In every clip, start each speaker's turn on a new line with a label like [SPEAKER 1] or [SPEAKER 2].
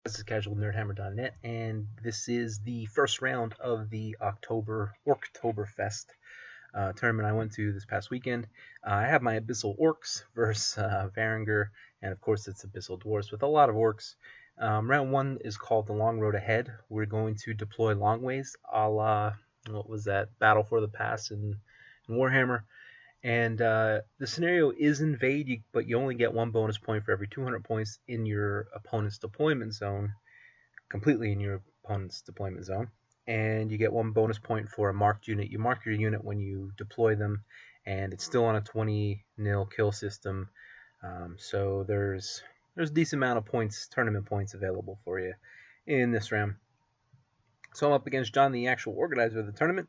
[SPEAKER 1] This is casualnerdhammer.net, and this is the first round of the Orctoberfest tournament I went to this past weekend. I have my Abyssal Orcs versus Varangur, and of course it's Abyssal Dwarfs with a lot of orcs. Round one is called the Long Road Ahead. We're going to deploy long ways, a la, what was that, Battle for the Pass in Warhammer. And the scenario is invade, but you only get one bonus point for every 200 points in your opponent's deployment zone, completely in your opponent's deployment zone. And you get one bonus point for a marked unit. You mark your unit when you deploy them, and it's still on a 20-0 kill system. So there's a decent amount of points, tournament points available for you in this round. So I'm up against John, the actual organizer of the tournament.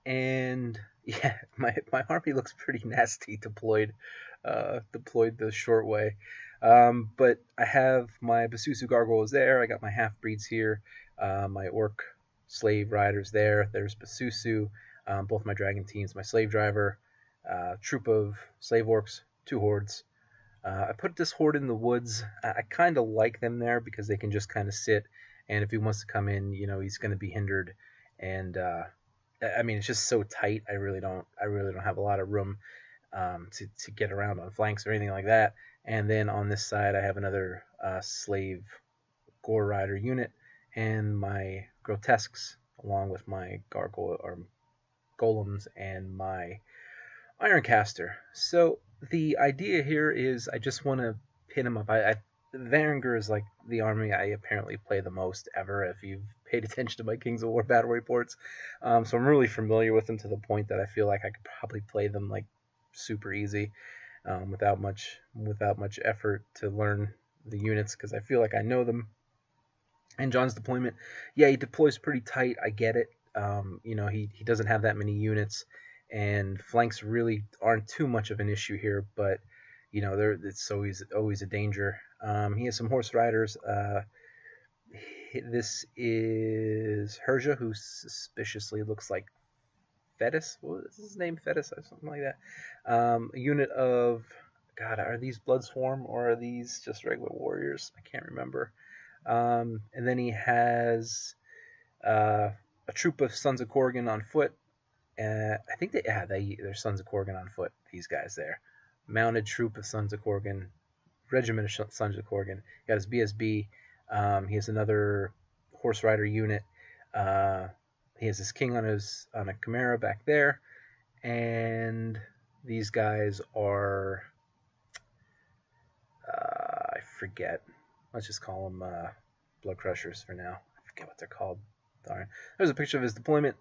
[SPEAKER 1] And yeah, my army looks pretty nasty deployed the short way. But I have my Basusu gargoyles there. I got my half breeds here. My orc slave riders there. There's Basusu. Both my dragon teams. My slave driver. Troop of slave orcs. 2 hordes. I put this horde in the woods. I kind of like them there because they can just kind of sit. And if he wants to come in, he's going to be hindered. And I mean, it's just so tight. I really don't have a lot of room to get around on flanks or anything like that. And then on this side, I have another slave gore rider unit and my grotesques, along with my gargoyle or golems and my ironcaster. So the idea here is I just want to pin him up. Varangur is like the army I apparently play the most ever, if you've paid attention to my Kings of War battle reports. So I'm really familiar with them to the point that I feel like I could probably play them like super easy, without much effort to learn the units, because I feel like I know them. And John's deployment, yeah, he deploys pretty tight. I get it. He doesn't have that many units, and flanks really aren't too much of an issue here, but it's always a danger. He has some horse riders. This is Herja, who suspiciously looks like Fetus. What is his name? Fetus or something like that. A unit of, God, are these Bloodswarm or are these just regular warriors? I can't remember. And then he has a troop of Sons of Korrigan on foot. I think they're Sons of Korrigan on foot. These guys there, mounted troop of Sons of Korrigan, regiment of Sons of Korrigan. He got his BSB. He has another horse rider unit. He has his king on a Chimera back there, and these guys are I forget. Let's just call them blood crushers for now. I forget what they're called. Darn. There's a picture of his deployment.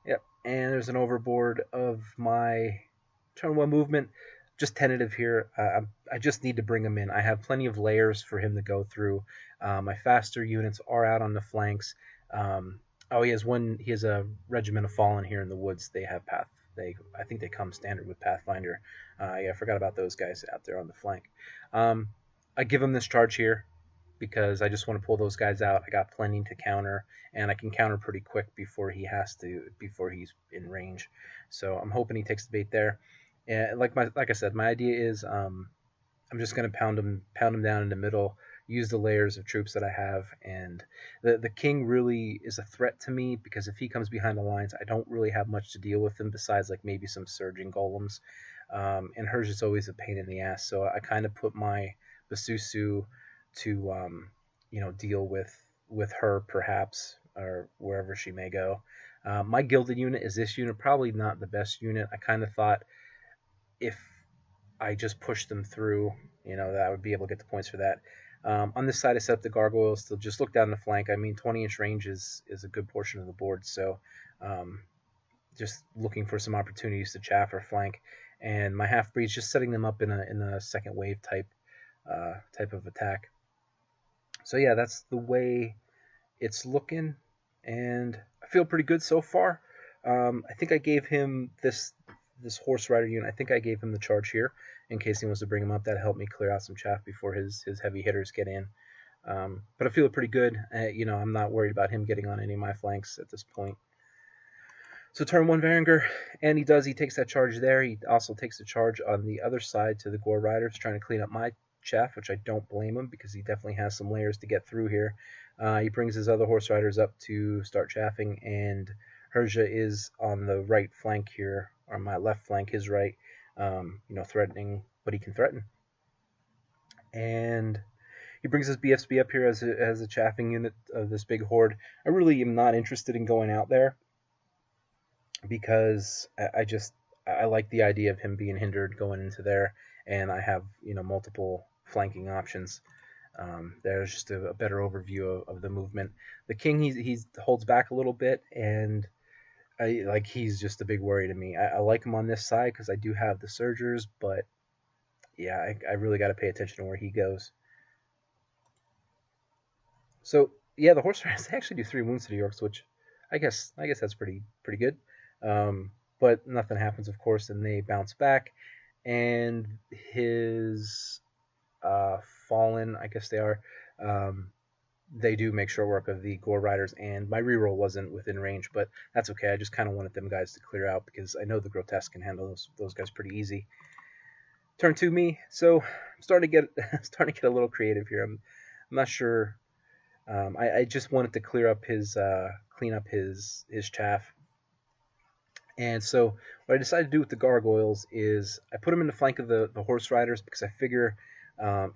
[SPEAKER 1] Yep, and there's an overboard of my turn 1 movement. Just tentative here. I just need to bring him in. I have plenty of layers for him to go through. My faster units are out on the flanks. He has a regiment of Fallen here in the woods. They have path. I think they come standard with Pathfinder. I forgot about those guys out there on the flank. I give him this charge here because I just want to pull those guys out. I got plenty to counter, and I can counter pretty quick before he's in range. So I'm hoping he takes the bait there. And like I said, my idea is I'm just going to pound him down in the middle, use the layers of troops that I have, and the king really is a threat to me because if he comes behind the lines, I don't really have much to deal with him besides like maybe some surging golems. And hers is always a pain in the ass, so I kind of put my Basusu to deal with her perhaps, or wherever she may go. My gilded unit is this unit, probably not the best unit. I kind of thought if I just push them through, that I would be able to get the points for that. On this side, I set up the gargoyles to just look down the flank. I mean, 20-inch range is a good portion of the board, so just looking for some opportunities to chaff or flank. And my half breeds, just setting them up in a second wave type of attack. So yeah, that's the way it's looking, and I feel pretty good so far. I think I gave him this horse rider unit. I think I gave him the charge here in case he wants to bring him up. That helped me clear out some chaff before his heavy hitters get in. But I feel pretty good. I'm not worried about him getting on any of my flanks at this point. So turn 1 Varangur, and he takes that charge there. He also takes the charge on the other side to the Gore Riders, trying to clean up chaff, which I don't blame him because he definitely has some layers to get through here. He brings his other horse riders up to start chaffing, and Herja is on the right flank here, or my left flank, his right, threatening what he can threaten. And he brings his BFSB up here as a chaffing unit of this big horde. I really am not interested in going out there because I like the idea of him being hindered going into there, and I have multiple flanking options. There's just a better overview of the movement. The king he holds back a little bit, and he's just a big worry to me. I like him on this side because I do have the surgers, but yeah, I really got to pay attention to where he goes. So yeah, the horse riders actually do 3 wounds to the orcs, which I guess that's pretty good. But nothing happens, of course, and they bounce back. And his fallen, I guess they are. They do make short work of the gore riders, and my reroll wasn't within range, but that's okay. I just kind of wanted them guys to clear out because I know the grotesque can handle those guys pretty easy. Turn 2 me, so I'm starting to get a little creative here. I'm not sure. I just wanted to clean up his chaff. And so what I decided to do with the gargoyles is I put them in the flank of the horse riders because I figure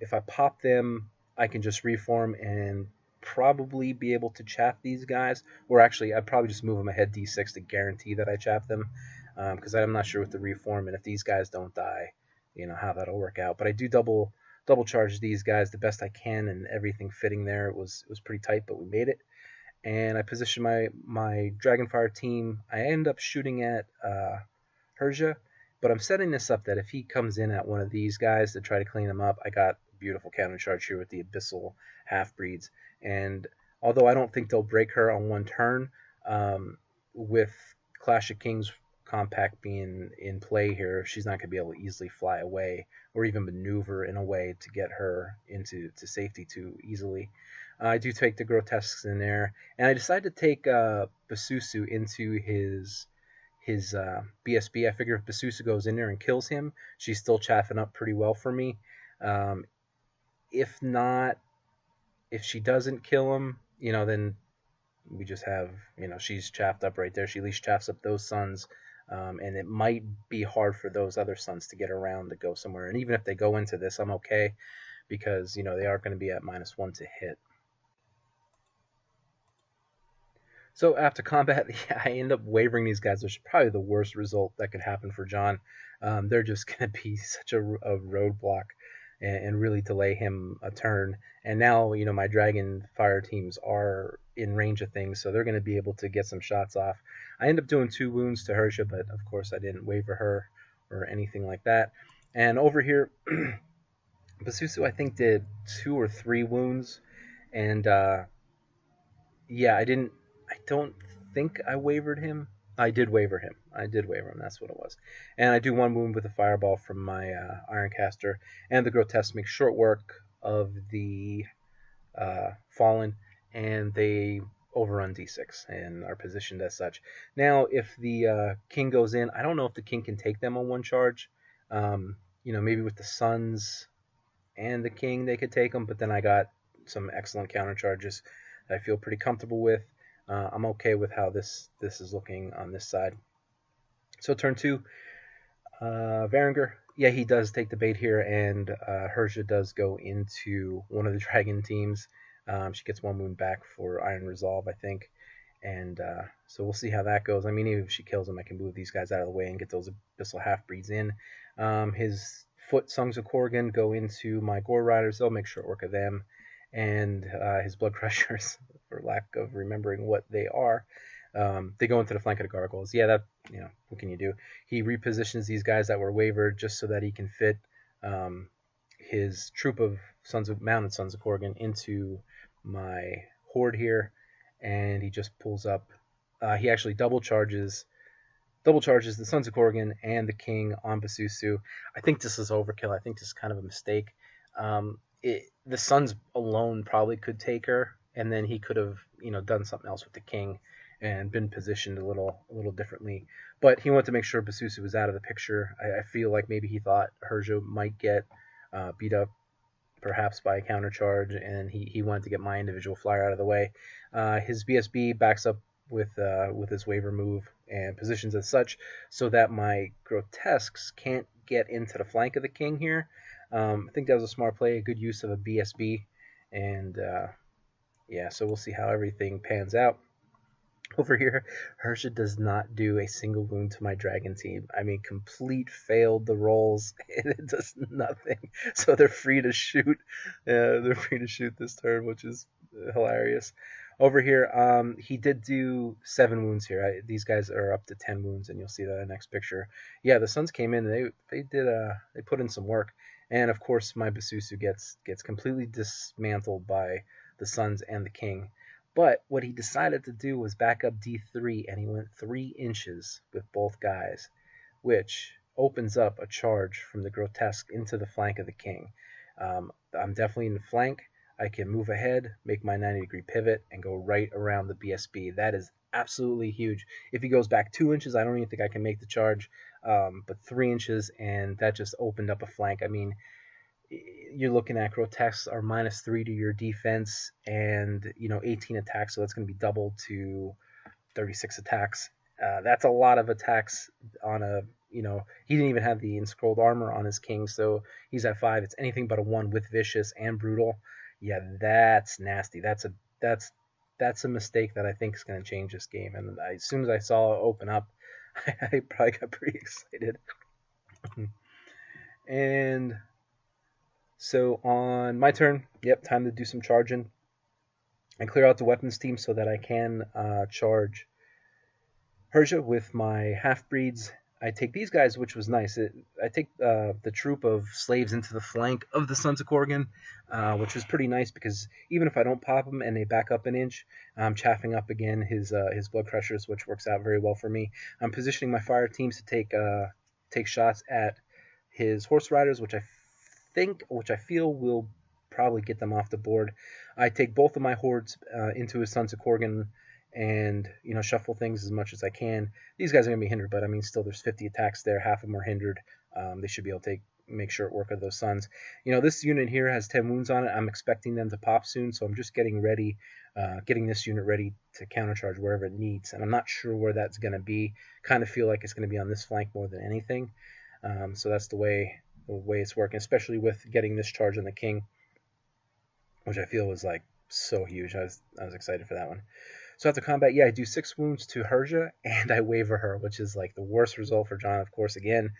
[SPEAKER 1] if I pop them, I can just reform and probably be able to chaff these guys. Or actually, I'd probably just move them ahead D6 to guarantee that I chaff them because I'm not sure with the reform and if these guys don't die, how that'll work out. But I do double charge these guys the best I can, and everything fitting there. It was pretty tight, but we made it. And I position my Dragonfire team. I end up shooting at Herja, but I'm setting this up that if he comes in at one of these guys to try to clean him up, I got a beautiful counter charge here with the Abyssal half-breeds. And although I don't think they'll break her on one turn, with Clash of Kings compact being in play here, she's not going to be able to easily fly away or even maneuver in a way to get her into safety too easily. I do take the grotesques in there, and I decided to take Basusu into his BSB. I figure if Basusu goes in there and kills him, she's still chaffing up pretty well for me. If not, if she doesn't kill him, then we just have, she's chaffed up right there. She at least chaffs up those sons. And it might be hard for those other sons to get around to go somewhere. And even if they go into this, I'm okay because, they are going to be at -1 to hit. So after combat, I end up wavering these guys, which is probably the worst result that could happen for John. They're just going to be such a roadblock and really delay him a turn. And now, my Dragon Fire teams are in range of things, so they're going to be able to get some shots off. I end up doing 2 wounds to Herja, but of course I didn't waver her or anything like that. And over here, Basusu, I think, did 2 or 3 wounds. And yeah, I don't think I wavered him. I did waver him. That's what it was. And I do 1 wound with a fireball from my Ironcaster. And the grotesque makes short work of the fallen, and they overrun D6 and are positioned as such. Now, if the king goes in, I don't know if the king can take them on 1 charge. Maybe with the sons and the king they could take them, but then I got some excellent counter charges that I feel pretty comfortable with. I'm okay with how this is looking on this side. So turn 2, Varangur. Yeah, he does take the bait here, and Herja does go into one of the dragon teams. She gets 1 wound back for Iron Resolve, I think. And so we'll see how that goes. I mean, even if she kills him, I can move these guys out of the way and get those Abyssal half-breeds in. His foot Songs of Korgan go into my Gore Riders. They'll make short work of them. And his Blood Crushers, for lack of remembering what they are, they go into the flank of the gargoyles. Yeah, that, what can you do? He repositions these guys that were wavered just so that he can fit his troop of mounted Sons of Korgan into my horde here, and he just pulls up. He actually double charges the Sons of Korgan and the King on Basusu. I think this is overkill. I think this is kind of a mistake. The Sons alone probably could take her, and then he could have, done something else with the King and been positioned a little differently. But he wanted to make sure Basusu was out of the picture. I feel like maybe he thought Herja might get beat up perhaps by a counter charge, and he wanted to get my individual flyer out of the way. His BSB backs up with his waiver move and positions as such, so that my grotesques can't get into the flank of the king here. I think that was a smart play, a good use of a BSB, and yeah, so we'll see how everything pans out. Over here, Hersha does not do a single wound to my dragon team. I mean, complete failed the rolls, and it does nothing. So they're free to shoot. They're free to shoot this turn, which is hilarious. Over here, he did do 7 wounds here. These guys are up to 10 wounds, and you'll see that in the next picture. Yeah, the Suns came in. They put in some work, and of course my Basusu gets completely dismantled by the Suns and the King. But what he decided to do was back up D3, and he went 3 inches with both guys, which opens up a charge from the grotesque into the flank of the king. I'm definitely in the flank. I can move ahead, make my 90-degree pivot, and go right around the BSB. That is absolutely huge. If he goes back 2 inches, I don't even think I can make the charge, but 3 inches, and that just opened up a flank. I mean, you're looking at grotesques are -3 to your defense and 18 attacks, so that's going to be doubled to 36 attacks. That's a lot of attacks on a he didn't even have the enscrolled armor on his king, so he's at 5. It's anything but a 1 with vicious and brutal. Yeah, that's nasty. That's a mistake that I think is going to change this game. And as soon as I saw it open up, I probably got pretty excited. And so on my turn, yep, time to do some charging. I clear out the weapons team so that I can charge Persia with my half-breeds. I take these guys, which was nice. I take the troop of slaves into the flank of the Sons of Korgan, which was pretty nice because even if I don't pop them and they back up an inch, I'm chaffing up again his blood crushers, which works out very well for me. I'm positioning my fire teams to take shots at his horse riders, which I feel will probably get them off the board. I take both of my hordes into his Sons of Korgan and shuffle things as much as I can. These guys are going to be hindered, but I mean still there's 50 attacks there, half of them are hindered. They should be able to make short work of those Suns. This unit here has 10 wounds on it. I'm expecting them to pop soon, so I'm just getting this unit ready to countercharge wherever it needs, and I'm not sure where that's going to be. Kind of feel like it's going to be on this flank more than anything. So that's the way it's working, especially with getting this charge on the king, which I feel was like so huge. I was excited for that one. So after combat, yeah, I do 6 wounds to Herja, and I waver her, which is like the worst result for John, of course, again,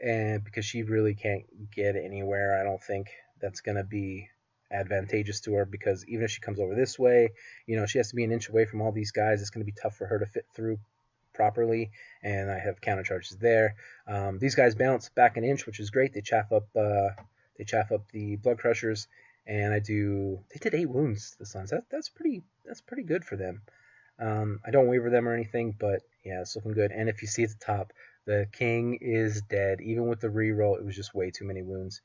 [SPEAKER 1] and because she really can't get anywhere. I don't think that's going to be advantageous to her, because even if she comes over this way, she has to be an inch away from all these guys. It's going to be tough for her to fit through properly, and I have counter charges there. These guys bounce back an inch, which is great. They chaff up the blood crushers, and they did 8 wounds, the Suns. That's pretty good for them. I don't waver them or anything, but yeah, it's looking good. And if you see at the top, the king is dead. Even with the reroll, it was just way too many wounds.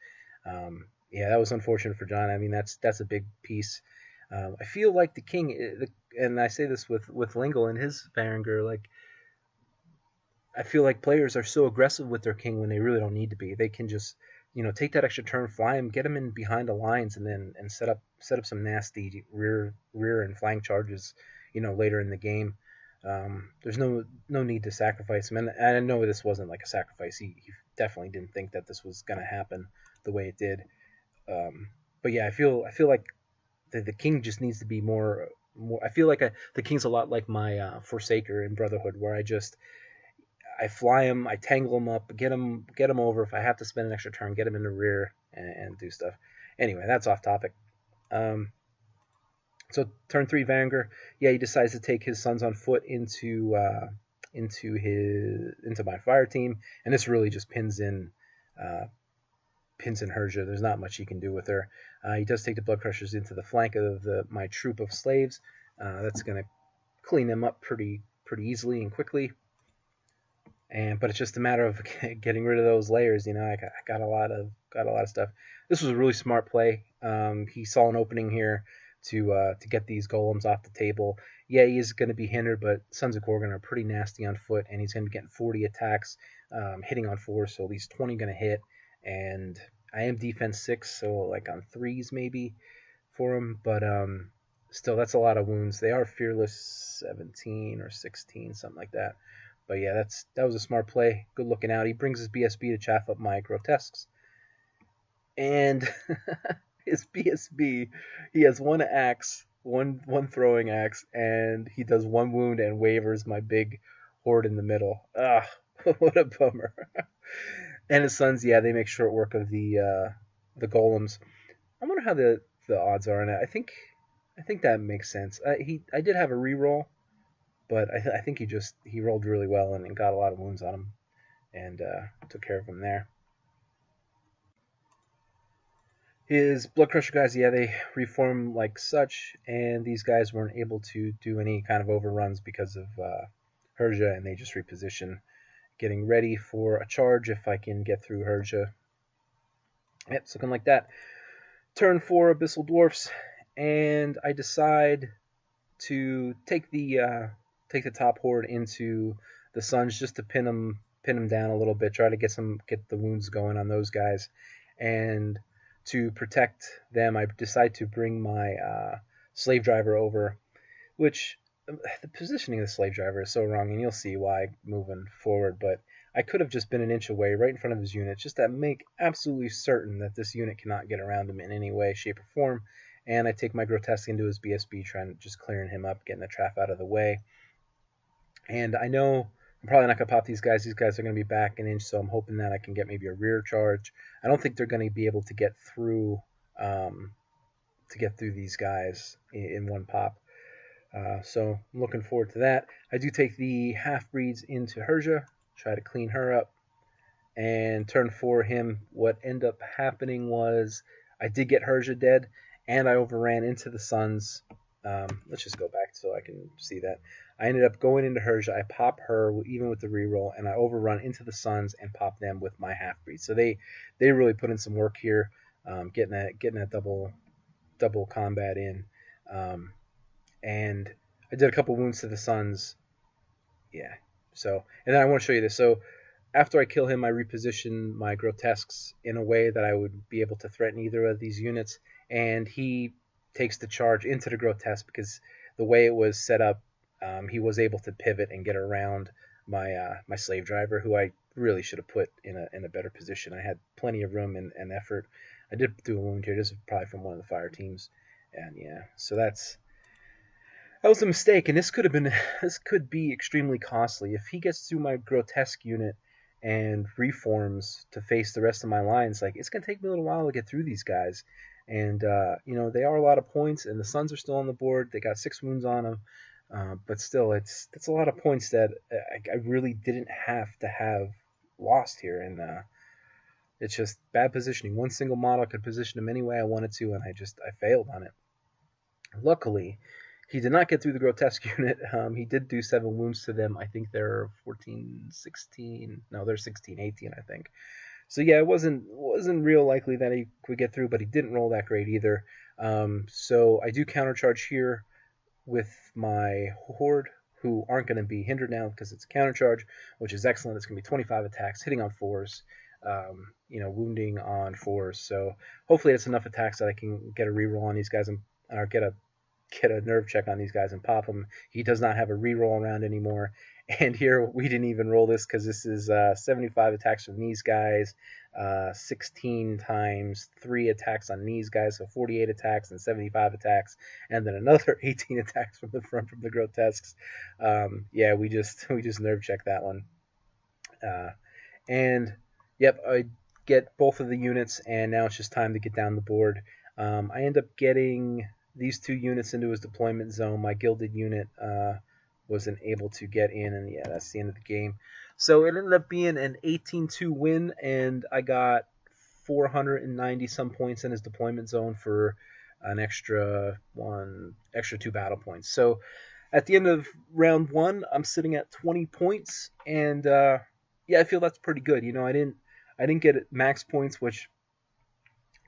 [SPEAKER 1] Yeah, that was unfortunate for John. I mean, that's a big piece. I feel like the king, and I say this with Lingle and his Varangur, like, I feel like players are so aggressive with their king when they really don't need to be. They can just, take that extra turn, fly him, get him in behind the lines, and set up some nasty rear and flank charges, later in the game. There's no need to sacrifice him, and I know this wasn't like a sacrifice. He definitely didn't think that this was going to happen the way it did. But yeah, I feel like the king just needs to be more. I feel like the king's a lot like my Forsaker in Brotherhood, where I fly him, I tangle him up, get him over. If I have to spend an extra turn, get him in the rear and do stuff. Anyway, that's off topic. So turn 3 Varangur, yeah, he decides to take his Sons on foot into my fire team, and this really just pins in Herja. There's not much he can do with her. He does take the blood crushers into the flank of my troop of slaves. That's going to clean them up pretty easily and quickly. But it's just a matter of getting rid of those layers. I got a lot of stuff. This was a really smart play. He saw an opening here to get these golems off the table. Yeah, he is going to be hindered, but Sons of Korgan are pretty nasty on foot, and he's going to be getting 40 attacks, hitting on 4, so at least 20 going to hit. And I am defense 6, so like on 3s maybe for him, but still that's a lot of wounds. They are fearless 17 or 16, something like that. But yeah, that was a smart play. Good looking out. He brings his BSB to chaff up my grotesques, and his BSB, he has one axe, one throwing axe, and he does one wound and wavers my big horde in the middle. Ah, what a bummer. And his sons, yeah, they make short work of the golems. I wonder how the odds are on it. I think that makes sense. I did have a reroll, but I think he rolled really well and got a lot of wounds on him and took care of him there. His Blood Crusher guys, yeah, they reform like such, and these guys weren't able to do any kind of overruns because of Herja, and they just reposition, getting ready for a charge if I can get through Herja. Yep, it's looking like that. Turn 4 Abyssal Dwarfs, and I decide to take the top horde into the Suns just to pin them down a little bit, try to get the wounds going on those guys, and to protect them, I decide to bring my slave driver over, which the positioning of the slave driver is so wrong, and you'll see why moving forward. But I could have just been an inch away, right in front of his unit, just to make absolutely certain that this unit cannot get around him in any way, shape, or form. And I take my grotesque into his BSB, trying to just clearing him up, getting the trap out of the way. And I know I'm probably not going to pop these guys. These guys are going to be back an inch, so I'm hoping that I can get maybe a rear charge. I don't think they're going to be able to get through these guys in one pop. So I'm looking forward to that. I do take the half-breeds into Herja, try to clean her up, and turn 4 him. What ended up happening was I did get Herja dead, and I overran into the Suns. Let's just go back so I can see that. I ended up going into Herja. I pop her even with the reroll, and I overrun into the Suns and pop them with my half-breed. So they really put in some work here, getting that double combat in. And I did a couple wounds to the Suns. Yeah. So, and then I want to show you this. So, after I kill him, I reposition my grotesques in a way that I would be able to threaten either of these units, and he takes the charge into the grotesque because the way it was set up, he was able to pivot and get around my slave driver, who I really should have put in a better position. I had plenty of room and effort. I did do a wound here. This is probably from one of the fire teams, and yeah, so that was a mistake, and this could be extremely costly if he gets through my grotesque unit and reforms to face the rest of my lines. Like, it's gonna take me a little while to get through these guys, and they are a lot of points, and the Suns are still on the board. They got 6 wounds on them, but still, that's a lot of points that I really didn't have to have lost here, and it's just bad positioning. One single model could position him any way I wanted to, and I failed on it. Luckily, he did not get through the grotesque unit. He did do 7 wounds to them. I think they're 14, 16. No, they're 16, 18, I think. So yeah, it wasn't real likely that he could get through, but he didn't roll that great either. So I do countercharge here with my horde, who aren't going to be hindered now because it's a countercharge, which is excellent. It's going to be 25 attacks, hitting on 4s, wounding on 4s. So hopefully that's enough attacks that I can get a reroll on these guys or get a nerve check on these guys and pop him. He does not have a reroll around anymore. And here we didn't even roll this because this is 75 attacks from these guys, 16 times 3 attacks on these guys, so 48 attacks and 75 attacks, and then another 18 attacks from the front from the grotesques. Yeah, we just nerve check that one. And yep, I get both of the units, and now it's just time to get down the board. I end up getting these 2 units into his deployment zone. My gilded unit wasn't able to get in, and yeah, that's the end of the game. So it ended up being an 18-2 win, and I got 490 some points in his deployment zone for an extra 2 battle points. So at the end of round 1, I'm sitting at 20 points, and yeah, I feel that's pretty good. I didn't get max points, which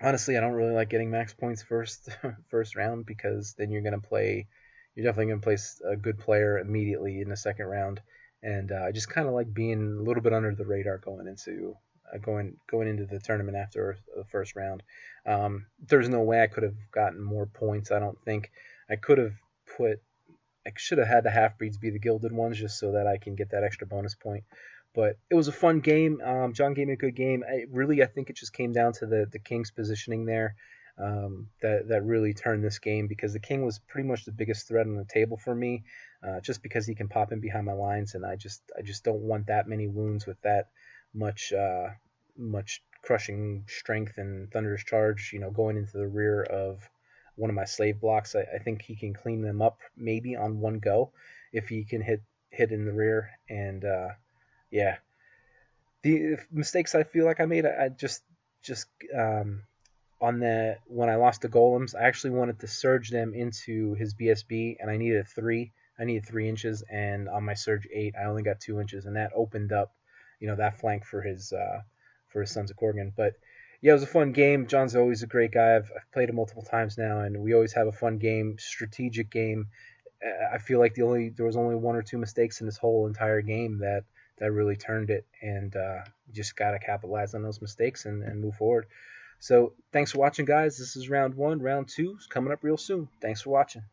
[SPEAKER 1] honestly, I don't really like getting max points first round, because then you're definitely gonna place a good player immediately in the second round, and I just kind of like being a little bit under the radar going into going into the tournament after the first round. There's no way I could have gotten more points. I don't think I could have put. I should have had the half breeds be the gilded ones just so that I can get that extra bonus point. But it was a fun game. John gave me a good game. I think it just came down to the king's positioning there. That really turned this game because the king was pretty much the biggest threat on the table for me, just because he can pop in behind my lines, and I just don't want that many wounds with that much much crushing strength and thunderous charge. Going into the rear of one of my slave blocks. I think he can clean them up maybe on one go if he can hit in the rear. And yeah, the mistakes I feel like I made, I just on the when I lost the golems, I actually wanted to surge them into his BSB, and I needed 3. I needed 3 inches, and on my surge 8, I only got 2 inches, and that opened up, that flank for his Sons of Korgan. But yeah, it was a fun game. John's always a great guy. I've played him multiple times now, and we always have a fun game, strategic game. I feel like there was only 1 or 2 mistakes in this whole entire game that really turned it, and you just gotta capitalize on those mistakes and move forward. So thanks for watching, guys. This is round 1. Round 2 is coming up real soon. Thanks for watching.